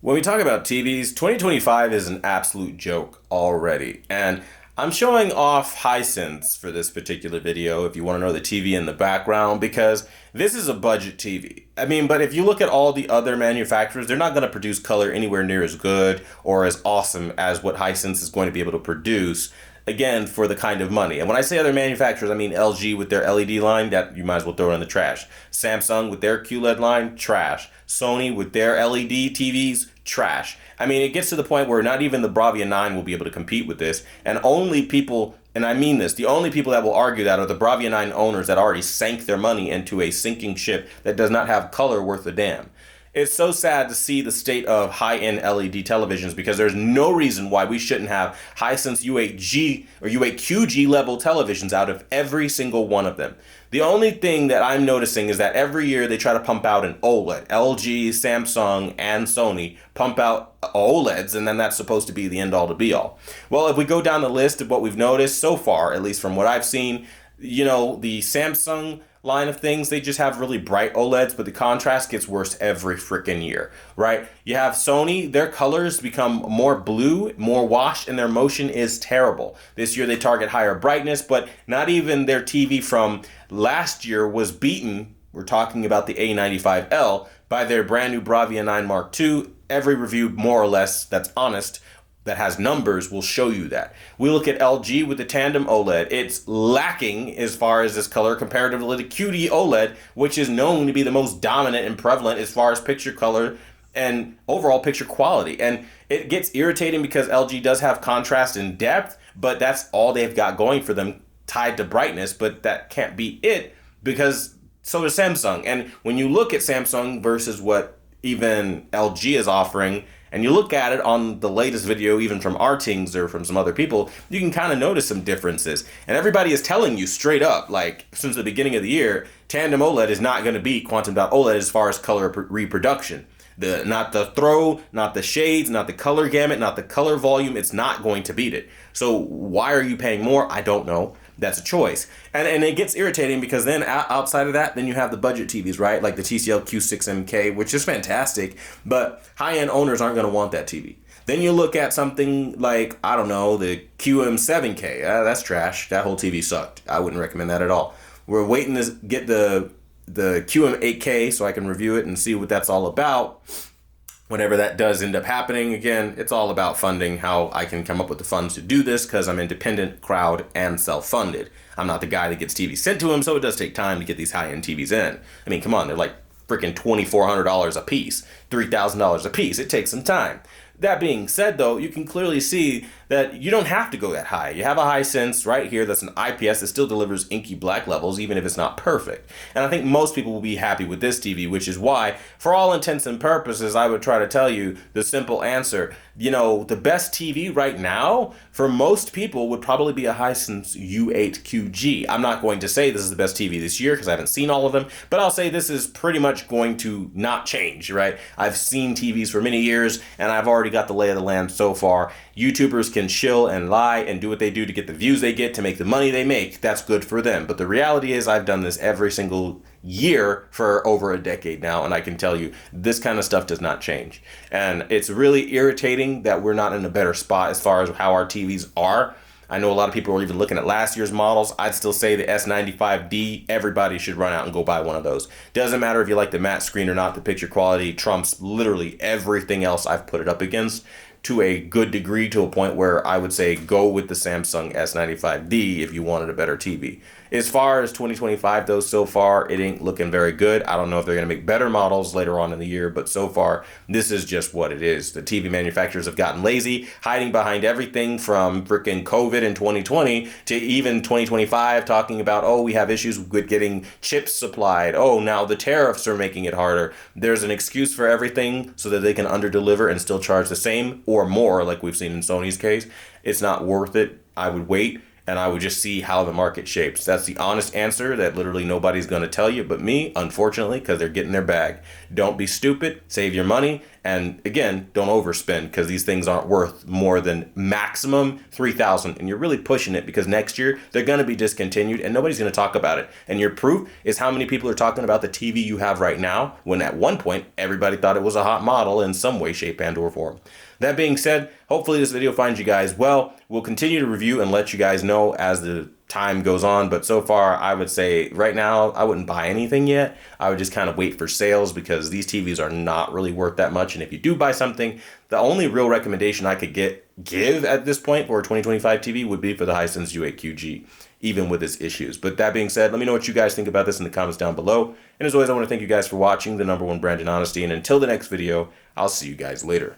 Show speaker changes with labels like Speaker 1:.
Speaker 1: When we talk about TVs, 2025 is an absolute joke already. And I'm showing off Hisense for this particular video if you want to know the TV in the background because this is a budget TV. But if you look at all the other manufacturers, they're not going to produce color anywhere near as good or as awesome as what Hisense is going to be able to produce. Again, for the kind of money. And when I say other manufacturers, I mean LG with their LED line, that you might as well throw it in the trash. Samsung with their QLED line, trash. Sony with their LED TVs, trash. It gets to the point where not even the Bravia 9 will be able to compete with this. And only people, and I mean this, the only people that will argue that are the Bravia 9 owners that already sank their money into a sinking ship that does not have color worth a damn. It's so sad to see the state of high-end LED televisions because there's no reason why we shouldn't have Hisense U8G or U8QG level televisions out of every single one of them. The only thing that I'm noticing is that every year they try to pump out an OLED. LG, Samsung, and Sony pump out OLEDs, and then that's supposed to be the end-all to be-all. Well, if we go down the list of what we've noticed so far, at least from what I've seen, the Samsung line of things, they just have really bright OLEDs, but the contrast gets worse every freaking year, right? You have Sony, their colors become more blue, more washed, and their motion is terrible. This year they target higher brightness, but not even their TV from last year was beaten. We're talking about the A95L by their brand new Bravia 9 Mark II. Every review, more or less, that's honest, that has numbers will show you that. We look at LG with the tandem OLED. It's lacking as far as this color comparatively to QD OLED, which is known to be the most dominant and prevalent as far as picture color and overall picture quality. And it gets irritating because LG does have contrast and depth, but that's all they've got going for them tied to brightness, but that can't be it because so does Samsung. And when you look at Samsung versus what even LG is offering, and you look at it on the latest video, even from Artings or from some other people, you can kind of notice some differences. And everybody is telling you straight up, like since the beginning of the year, tandem OLED is not going to beat quantum dot OLED as far as color reproduction. Not the throw, not the shades, not the color gamut, not the color volume. It's not going to beat it. So why are you paying more? I don't know. That's a choice. And it gets irritating because then outside of that, then you have the budget TVs, right? Like the TCL Q6MK, which is fantastic, but high-end owners aren't going to want that TV. Then you look at something like, I don't know, the QM7K. That's trash. That whole TV sucked. I wouldn't recommend that at all. We're waiting to get the QM8K so I can review it and see what that's all about. Whenever that does end up happening, again, it's all about funding, how I can come up with the funds to do this because I'm independent, crowd, and self-funded. I'm not the guy that gets TVs sent to him, so it does take time to get these high-end TVs in. Come on, they're like freaking $2,400 a piece, $3,000 a piece. It takes some time. That being said, though, you can clearly see that you don't have to go that high. You have a Hisense right here that's an IPS that still delivers inky black levels, even if it's not perfect. And I think most people will be happy with this TV, which is why, for all intents and purposes, I would try to tell you the simple answer. The best TV right now for most people would probably be a Hisense U8QG. I'm not going to say this is the best TV this year because I haven't seen all of them, but I'll say this is pretty much going to not change, right? I've seen TVs for many years and I've already got the lay of the land so far. YouTubers can shill and lie and do what they do to get the views they get, to make the money they make. That's good for them. But the reality is I've done this every single year for over a decade now, and I can tell you this kind of stuff does not change. And it's really irritating that we're not in a better spot as far as how our TVs are. I know a lot of people are even looking at last year's models. I'd still say the S95D, everybody should run out and go buy one of those. Doesn't matter if you like the matte screen or not, the picture quality trumps literally everything else I've put it up against to a good degree, to a point where I would say go with the Samsung S95D if you wanted a better TV. As far as 2025 though, so far it ain't looking very good. I don't know if they're going to make better models later on in the year, but so far this is just what it is. The TV manufacturers have gotten lazy, hiding behind everything from freaking COVID in 2020 to even 2025, talking about, oh, we have issues with getting chips supplied. Oh, now the tariffs are making it harder. There's an excuse for everything so that they can underdeliver and still charge the same or more, like we've seen in Sony's case. It's not worth it. I would wait. And I would just see how the market shapes. That's the honest answer that literally nobody's going to tell you but me, unfortunately, because they're getting their bag. Don't be stupid. Save your money And again, don't overspend, because these things aren't worth more than maximum $3,000. And you're really pushing it, because next year they're going to be discontinued and nobody's going to talk about it. And your proof is how many people are talking about the TV you have right now, when at one point everybody thought it was a hot model in some way, shape, and or form. That being said, hopefully this video finds you guys well. We'll continue to review and let you guys know as the time goes on, but so far I would say right now I wouldn't buy anything yet. I would just kind of wait for sales, because these TVs are not really worth that much. And if you do buy something, the only real recommendation I could give at this point for a 2025 TV would be for the Hisense U8QG, even with its issues. But that being said, let me know what you guys think about this in the comments down below. And as always, I want to thank you guys for watching, the #1 brand in honesty. And until the next video, I'll see you guys later.